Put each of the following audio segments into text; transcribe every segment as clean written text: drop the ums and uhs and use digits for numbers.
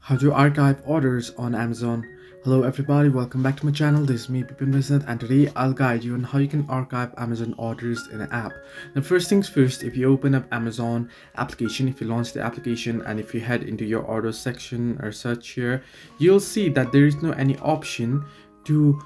How to archive orders on Amazon. Hello everybody, welcome back to my channel. This is me Pipin Vincent, and today I'll guide you on how you can archive Amazon orders in an app. Now first things first, if you open up Amazon application, if you launch the application and if you head into your orders section or search here, you'll see that there is no any option to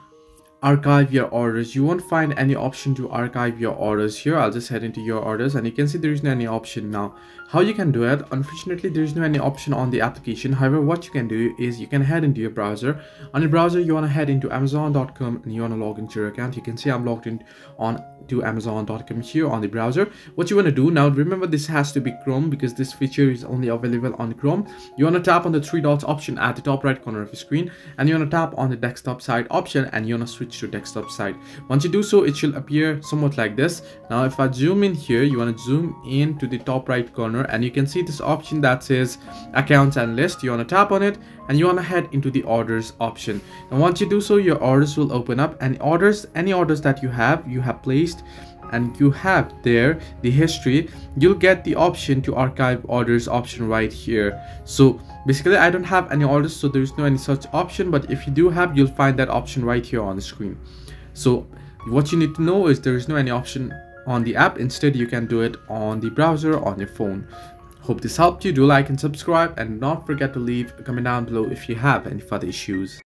archive your orders. You won't find any option to archive your orders here. I'll just head into your orders and you can see there is no any option. Now how you can do it, unfortunately there is no any option on the application. However, what you can do is you can head into your browser. On your browser you want to head into amazon.com and you want to log into your account. You can see I'm logged in on to amazon.com here on the browser. What you want to do now, remember this has to be Chrome because this feature is only available on Chrome. You want to tap on the three dots option at the top right corner of your screen and you want to tap on the desktop side option and you want to switch to desktop side. Once you do so, it should appear somewhat like this. Now if I zoom in here, you want to zoom in to the top right corner and you can see this option that says accounts and list. You want to tap on it and you want to head into the orders option. And once you do so, your orders will open up, and any orders that you have placed and you have there the history, you'll get the option to archive orders option right here. So basically I don't have any orders, so there's no any such option, but if you do have, you'll find that option right here on the screen. So what you need to know is there is no any option on the app. Instead you can do it on the browser on your phone. Hope this helped you. Do like and subscribe and not forget to leave a comment down below if you have any further issues.